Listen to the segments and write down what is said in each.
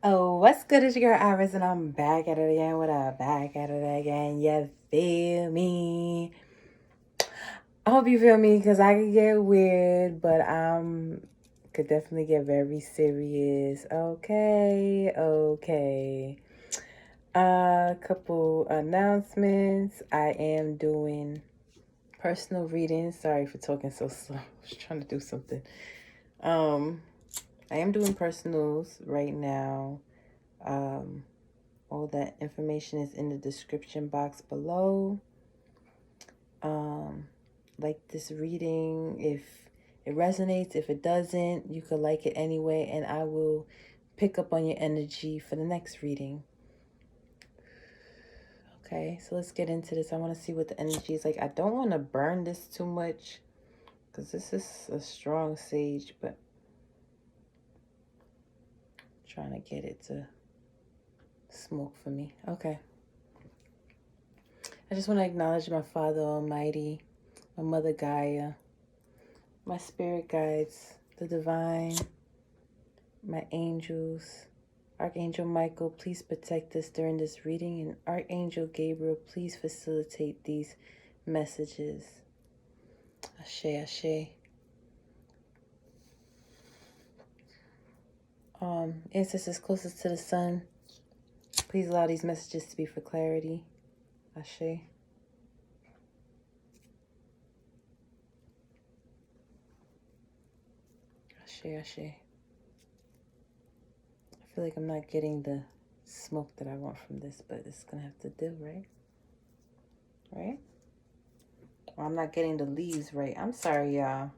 Oh, what's good? It's your girl Iris, and I'm back at it again with a back at it again. You feel me? I hope you feel me, because I could get weird, but could definitely get very serious. Okay. A couple announcements. I am doing personal readings. Sorry for talking so slow. I was trying to do something. I am doing personals right now. All that information is in the description box below. Like this reading, if it resonates. If it doesn't, you could like it anyway, and I will pick up on your energy for the next reading. Okay, so let's get into this. I want to see what the energy is like. I don't want to burn this too much because this is a strong sage, but I'm trying to get it to smoke for me. Okay. I just want to acknowledge my Father Almighty, my Mother Gaia, my spirit guides, the divine, my angels. Archangel Michael, please protect us during this reading, and Archangel Gabriel, please facilitate these messages. Ashe, ashe. Ancestors closest to the sun, please allow these messages to be for clarity. Ashe. Ashe, ashe. I feel like I'm not getting the smoke that I want from this, but it's gonna have to do, right? Right? Or I'm not getting the leaves right. I'm sorry, y'all.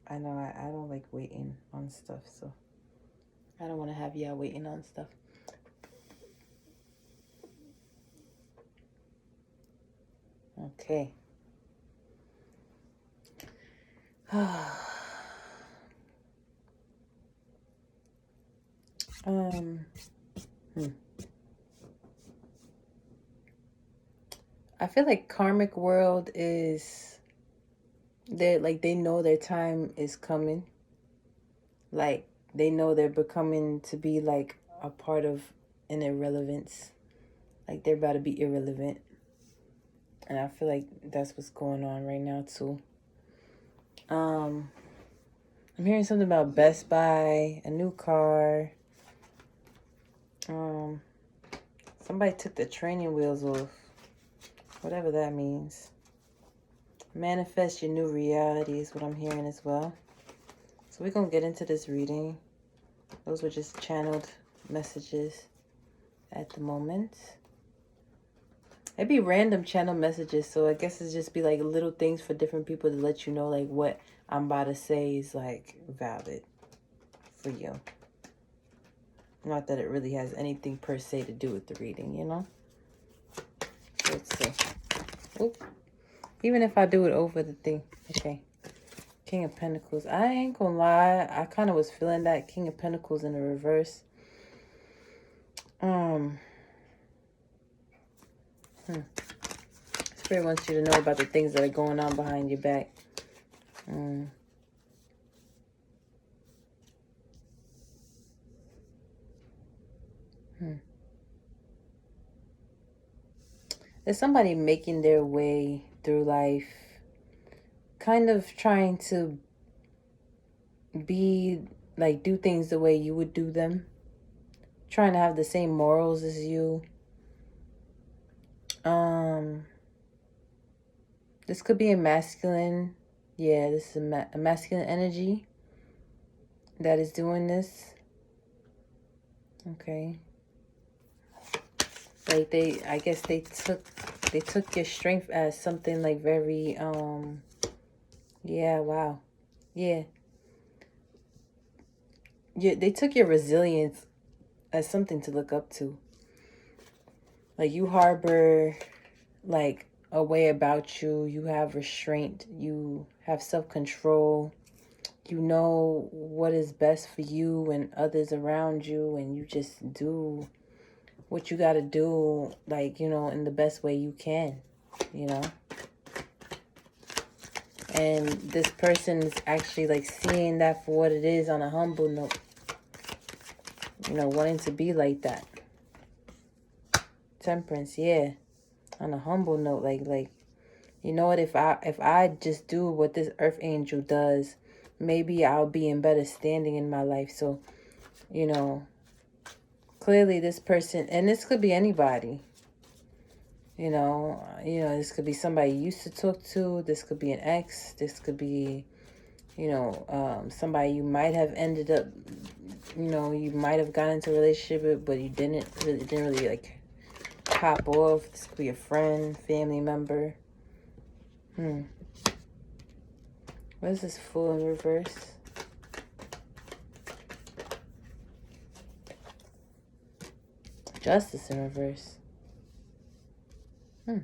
I know I don't like waiting on stuff, so I don't want to have y'all waiting on stuff. Okay. I feel like karmic world is they know their time is coming. Like they know they're becoming to be like a part of an irrelevance. Like they're about to be irrelevant. And I feel like that's what's going on right now too. I'm hearing something about Best Buy, a new car. Somebody took the training wheels off. Whatever that means. Manifest your new reality is what I'm hearing as well. So we're going to get into this reading. Those were just channeled messages at the moment. It'd be random channel messages, so I guess it's just be like little things for different people to let you know like what I'm about to say is like valid for you. Not that it really has anything per se to do with the reading, you know? Let's see. Oop. Even if I do it over the thing. Okay. King of Pentacles. I ain't gonna lie. I kind of was feeling that King of Pentacles in the reverse. Spirit wants you to know about the things that are going on behind your back. There's somebody making their way through life, kind of trying to be like do things the way you would do them, trying to have the same morals as you. This could be a masculine. Yeah, this is a masculine energy that is doing this. Okay. Like I guess they took your strength as something like very, yeah, wow. Yeah. They took your resilience as something to look up to. Like you harbor like a way about you. You have restraint. You have self-control. You know what is best for you and others around you, and you just do what you got to do, like, you know, in the best way you can, you know. And this person is actually like seeing that for what it is on a humble note. You know, wanting to be like that. Temperance, yeah. On a humble note, like, you know what, if I just do what this earth angel does, maybe I'll be in better standing in my life. So, you know, clearly this person, and this could be anybody, you know, this could be somebody you used to talk to, this could be an ex, this could be, you know, somebody you might have ended up, you know, you might have gotten into a relationship with, but you didn't really like pop off. This could be a friend, family member. What is this Fool in reverse? Justice in reverse. Hmm.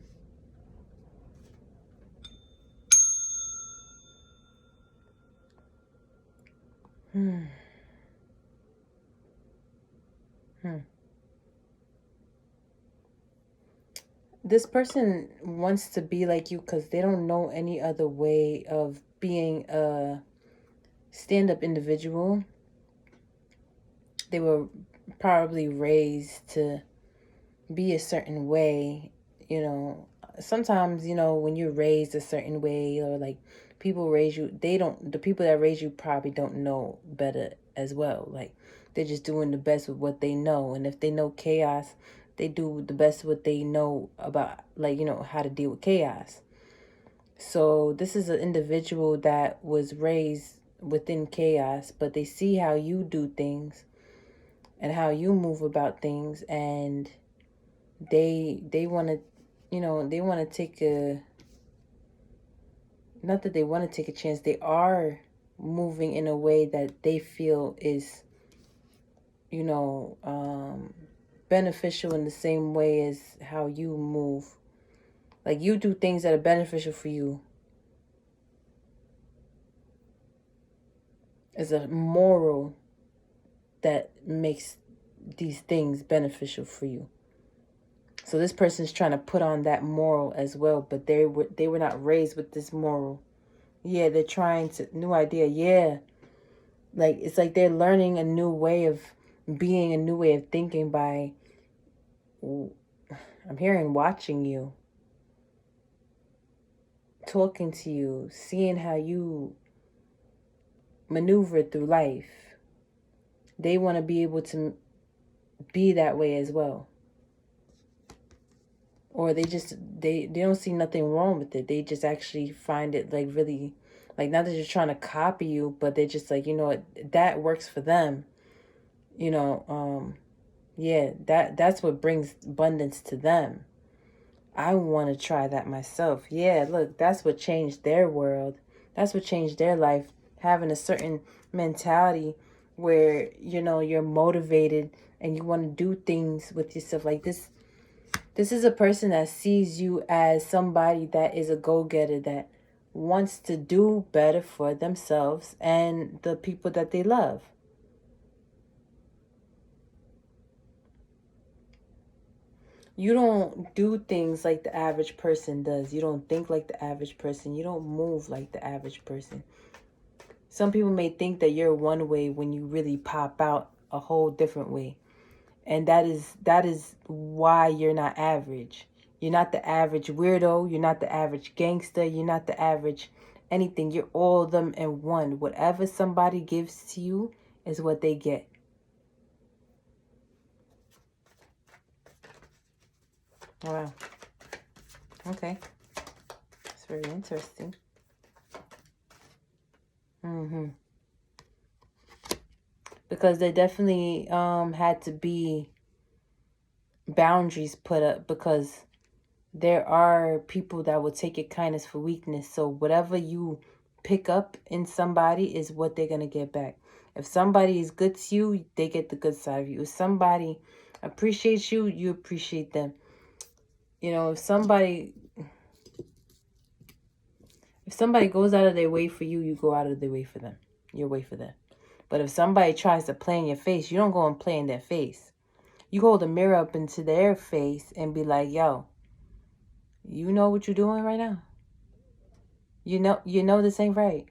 This person wants to be like you because they don't know any other way of being a stand-up individual. They were probably raised to be a certain way, you know. Sometimes, you know, when you're raised a certain way, or like people raise you, the people that raise you probably don't know better as well. Like, they're just doing the best with what they know. And if they know chaos, they do the best what they know about, like, you know, how to deal with chaos. So this is an individual that was raised within chaos, but they see how you do things and how you move about things, and they want to, you know, they want to take a, not that they want to take a chance, they are moving in a way that they feel is, you know, beneficial in the same way as how you move. Like, you do things that are beneficial for you. It's a moral that makes these things beneficial for you. So this person's trying to put on that moral as well, but they were not raised with this moral. Yeah, they're trying to, new idea. Yeah. Like, it's like they're learning a new way of being, a new way of thinking by, I'm hearing, watching you, talking to you, seeing how you maneuver through life. They want to be able to be that way as well. Or they don't see nothing wrong with it. They just actually find it like really, like, not that they're trying to copy you, but they're just like, you know what, that works for them. You know, yeah, that's what brings abundance to them. I want to try that myself. Yeah, look, that's what changed their world. That's what changed their life. Having a certain mentality where, you know, you're motivated and you want to do things with yourself. Like this. This is a person that sees you as somebody that is a go-getter, that wants to do better for themselves and the people that they love. You don't do things like the average person does. You don't think like the average person. You don't move like the average person. Some people may think that you're one way when you really pop out a whole different way. And that is why you're not average. You're not the average weirdo. You're not the average gangster. You're not the average anything. You're all of them in one. Whatever somebody gives to you is what they get. Wow. Okay. That's very interesting. Because there definitely had to be boundaries put up, because there are people that will take your kindness for weakness. So whatever you pick up in somebody is what they're going to get back. If somebody is good to you, they get the good side of you. If somebody appreciates you, you appreciate them. You know, if somebody goes out of their way for you, you go out of their way for them. Your way for them. But if somebody tries to play in your face, you don't go and play in their face. You hold a mirror up into their face and be like, yo, you know what you're doing right now? You know this ain't right.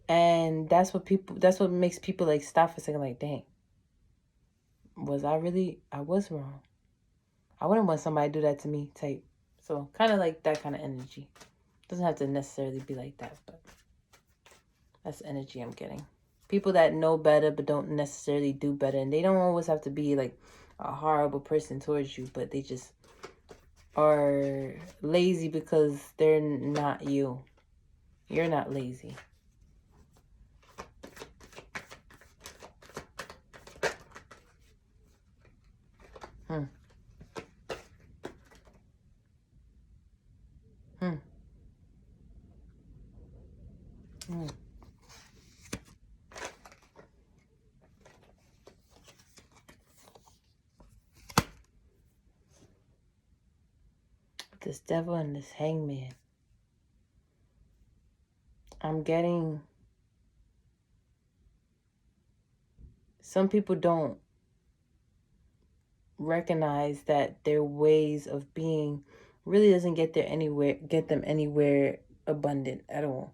And that's what makes people like stop for a second, like, dang, I was wrong. I wouldn't want somebody to do that to me type. So kind of like that kind of energy. Doesn't have to necessarily be like that, but that's the energy I'm getting. People that know better but don't necessarily do better. And they don't always have to be like a horrible person towards you, but they just are lazy because they're not you. You're not lazy. Hmm. Hmm. Hmm. This devil and this hangman. I'm getting... Some people don't recognize that their ways of being really doesn't get them anywhere abundant at all.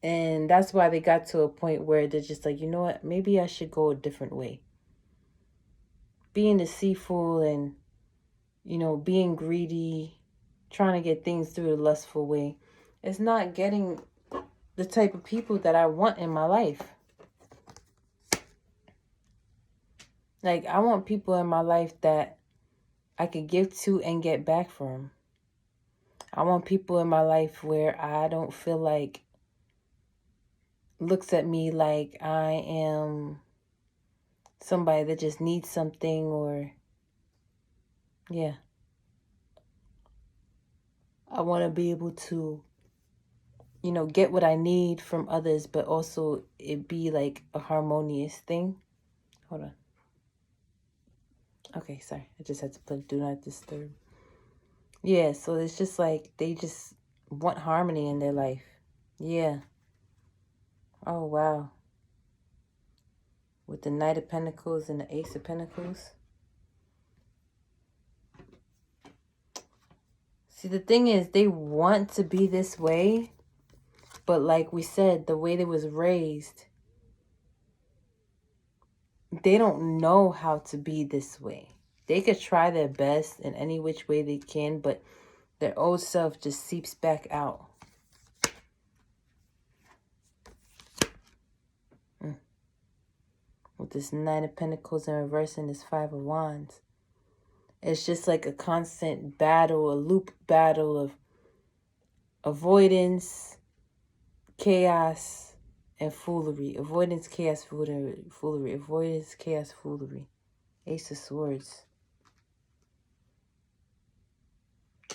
And that's why they got to a point where they're just like, you know what, maybe I should go a different way. Being deceitful and, being greedy, trying to get things through the lustful way, it's not getting the type of people that I want in my life. Like, I want people in my life that I could give to and get back from. I want people in my life where I don't feel like looks at me like I am somebody that just needs something or, yeah. I want to be able to, get what I need from others, but also it be like a harmonious thing. Hold on. Okay, sorry. I just had to put do not disturb. Yeah, so it's just like they just want harmony in their life. Yeah. Oh, wow. With the Knight of Pentacles and the Ace of Pentacles. See, the thing is, they want to be this way, but like we said, the way they was raised, they don't know how to be this way. They could try their best in any which way they can, but their old self just seeps back out. With this Nine of Pentacles in reverse and this Five of Wands. It's just like a constant battle, a loop battle of avoidance, chaos, and foolery. Avoidance, chaos, foolery. Avoidance, chaos, foolery. Ace of Swords.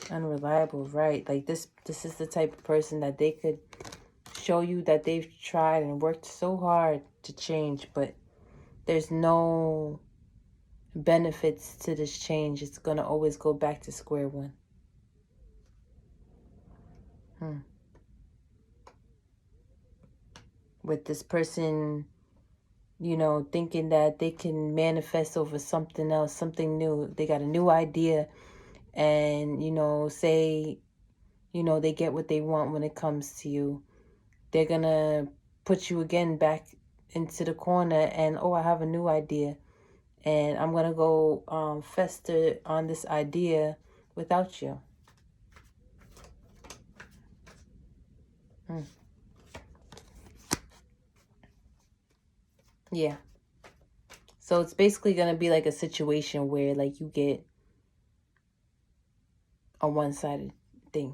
Unreliable, right? Like this is the type of person that they could show you that they've tried and worked so hard to change, but there's no benefits to this change. It's going to always go back to square one. With this person, thinking that they can manifest over something else, something new. They got a new idea and, say, they get what they want when it comes to you. They're going to put you again back into the corner and, oh, I have a new idea. And I'm going to go fester on this idea without you. Yeah. So it's basically going to be like a situation where like you get a one-sided thing.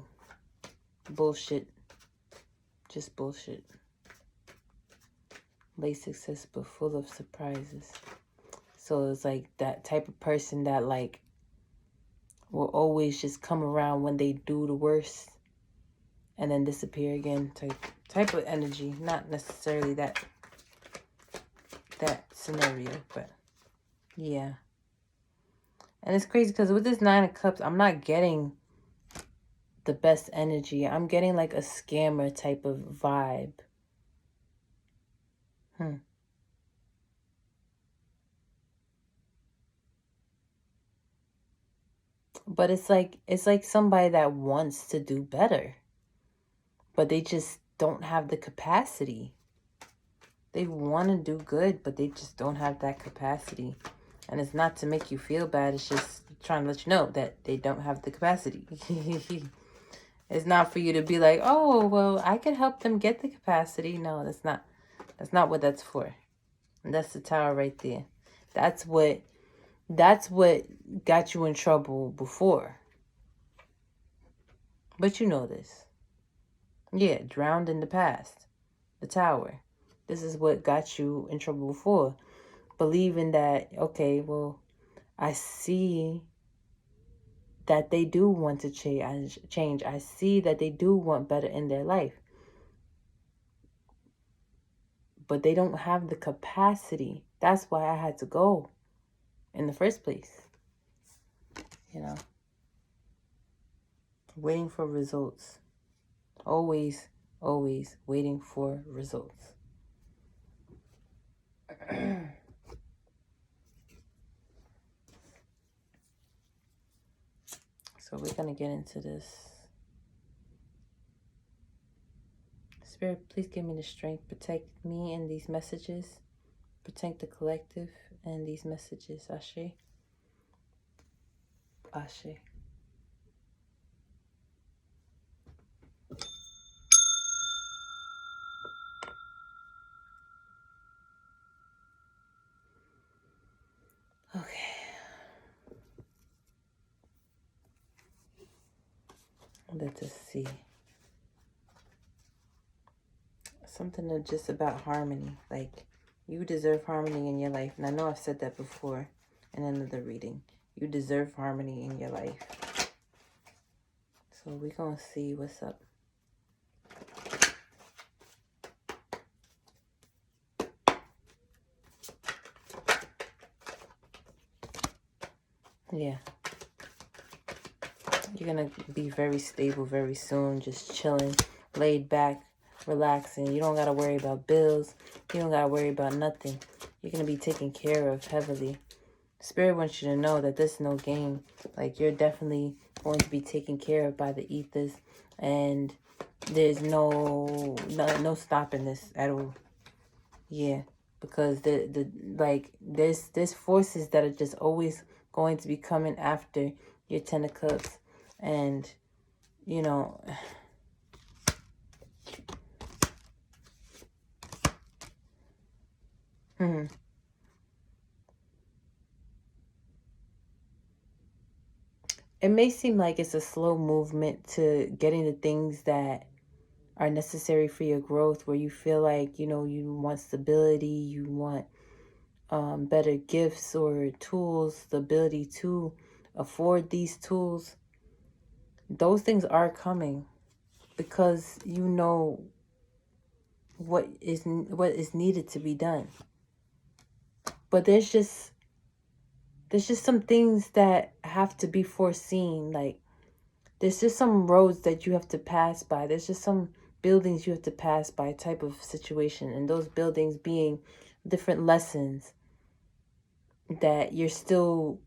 Bullshit. Just bullshit. Late success but full of surprises. So it's like that type of person that like will always just come around when they do the worst and then disappear again type of energy. Not necessarily that scenario, but yeah. And it's crazy because with this Nine of Cups, I'm not getting the best energy. I'm getting like a scammer type of vibe. But it's like somebody that wants to do better, but they just don't have the capacity. They want to do good, but they just don't have that capacity. And it's not to make you feel bad. It's just trying to let you know that they don't have the capacity. It's not for you to be like, oh, well, I can help them get the capacity. No, that's not what that's for. And that's the Tower right there. That's what got you in trouble before. But you know this. Yeah, drowned in the past. The Tower. This is what got you in trouble before. Believing that, okay, well, I see that they do want to change. I see that they do want better in their life. But they don't have the capacity. That's why I had to go in the first place. You know, waiting for results. Always, always waiting for results. So we're going to get into this. Spirit, please give me the strength. Protect me in these messages. Protect the collective and these messages. Ashe. Ashe. Okay. Let us see. Something just about harmony. Like, you deserve harmony in your life. And I know I've said that before in another reading. You deserve harmony in your life. So we're going to see what's up. Yeah. You're going to be very stable very soon. Just chilling, laid back, relaxing. You don't got to worry about bills. You don't got to worry about nothing. You're going to be taken care of heavily. Spirit wants you to know that this is no game. Like, you're definitely going to be taken care of by the ethers. And there's no stopping this at all. Yeah. Because there's forces that are just always going to be coming after your Ten of Cups. And, you know, it may seem like it's a slow movement to getting the things that are necessary for your growth, where you feel like, you know, you want stability, you want better gifts or tools, the ability to afford these tools. Those things are coming because you know what is needed to be done. But there's just some things that have to be foreseen. Like, there's just some roads that you have to pass by. There's just some buildings you have to pass by type of situation. And those buildings being different lessons that you're still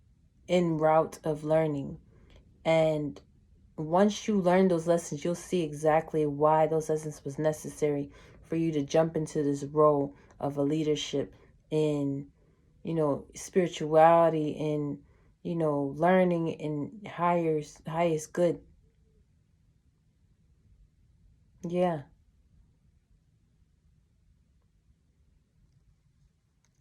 en route of learning. And once you learn those lessons, you'll see exactly why those lessons was necessary for you to jump into this role of a leadership in, you know, spirituality, in, you know, learning in highest good. Yeah.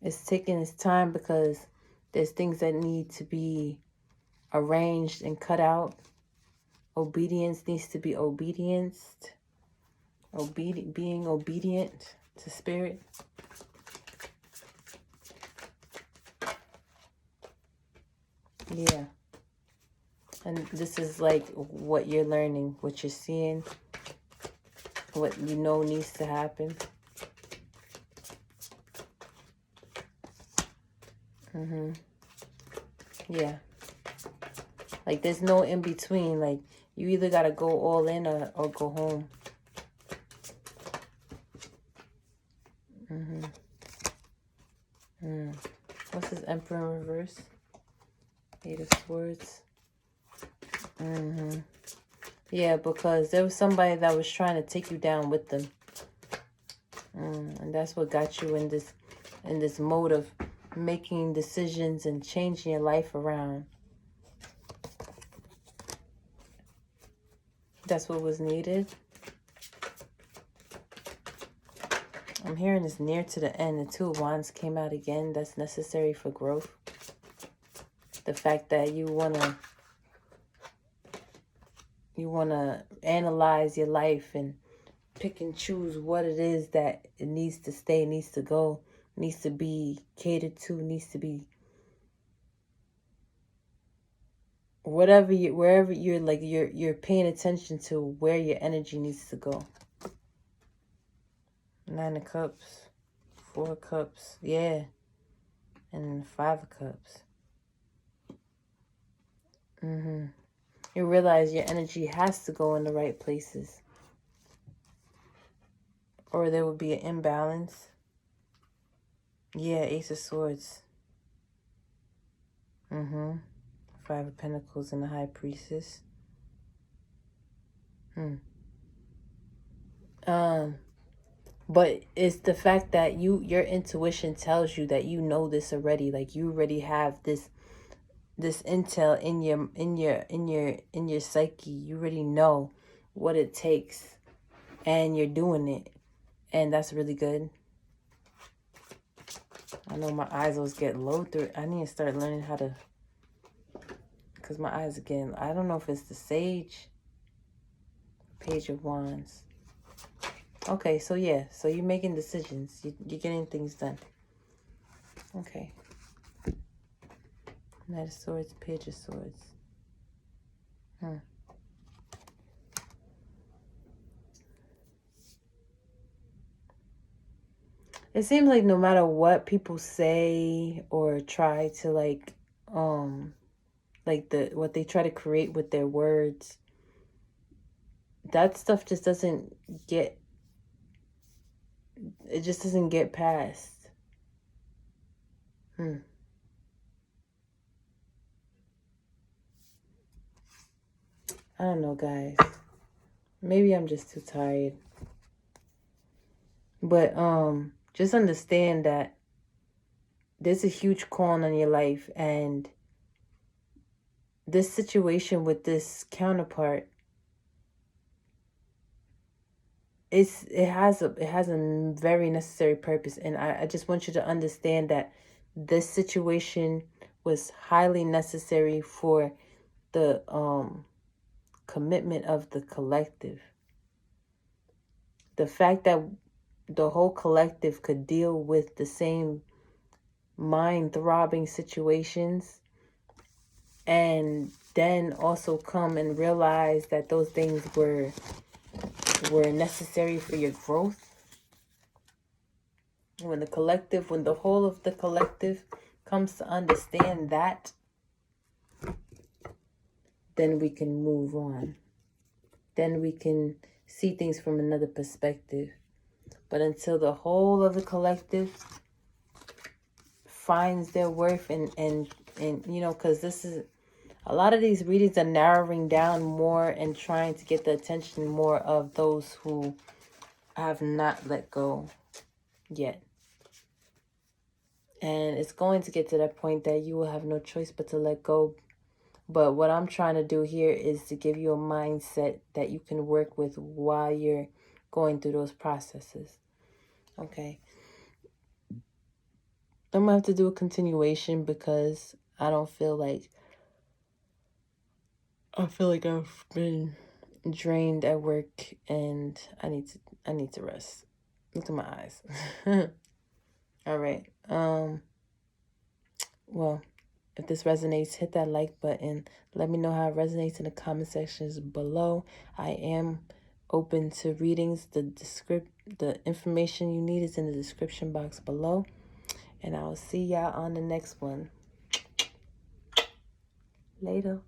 It's taking its time because there's things that need to be arranged and cut out. Obedience needs to be obedienced. Being obedient to spirit. Yeah. And this is like what you're learning, what you're seeing, what you know needs to happen. Yeah. Like, there's no in between. Like, you either got to go all in or go home. What's this Emperor in reverse? Eight of Swords. Mm-hmm. Yeah, because there was somebody that was trying to take you down with them. And that's what got you in this mode of making decisions and changing your life around. That's what was needed. I'm hearing it's near to the end. The Two of Wands came out again. That's necessary for growth. The fact that you wanna analyze your life and pick and choose what it is that it needs to stay, needs to go, needs to be catered to, needs to be wherever you're like you're paying attention to where your energy needs to go. 9 of Cups, 4 of Cups, yeah, and 5 of Cups. You realize your energy has to go in the right places, or there would be an imbalance. Yeah, Ace of Swords. 5 of Pentacles and the High Priestess. But it's the fact that your intuition tells you that you know this already. Like you already have this intel in your psyche. You already know what it takes, and you're doing it, and that's really good. I know my eyes always get low through. I need to start learning how to, because my eyes again. I don't know if it's the Sage. Page of Wands. Okay, so yeah, so you're making decisions. You're getting things done. Okay. Knight of Swords, Page of Swords. It seems like no matter what people say or try to what they try to create with their words, that stuff just doesn't get, it just doesn't get past. I don't know, guys. Maybe I'm just too tired. But just understand that there's a huge calling on your life, and this situation with this counterpart, it has a very necessary purpose, and I just want you to understand that this situation was highly necessary for the commitment of the collective. The fact that the whole collective could deal with the same mind-throbbing situations and then also come and realize that those things were necessary for your growth. When the whole of the collective comes to understand that, then we can move on. Then we can see things from another perspective. But until the whole of the collective finds their worth and you know, because this is, a lot of these readings are narrowing down more and trying to get the attention more of those who have not let go yet. And it's going to get to that point that you will have no choice but to let go. But what I'm trying to do here is to give you a mindset that you can work with while you're going through those processes. Okay. I'm going to have to do a continuation because I feel like I've been drained at work and I need to rest. Look at my eyes. All right. Well, if this resonates, hit that like button. Let me know how it resonates in the comment sections below. I am open to readings. The information you need is in the description box below. And I will see y'all on the next one. Later.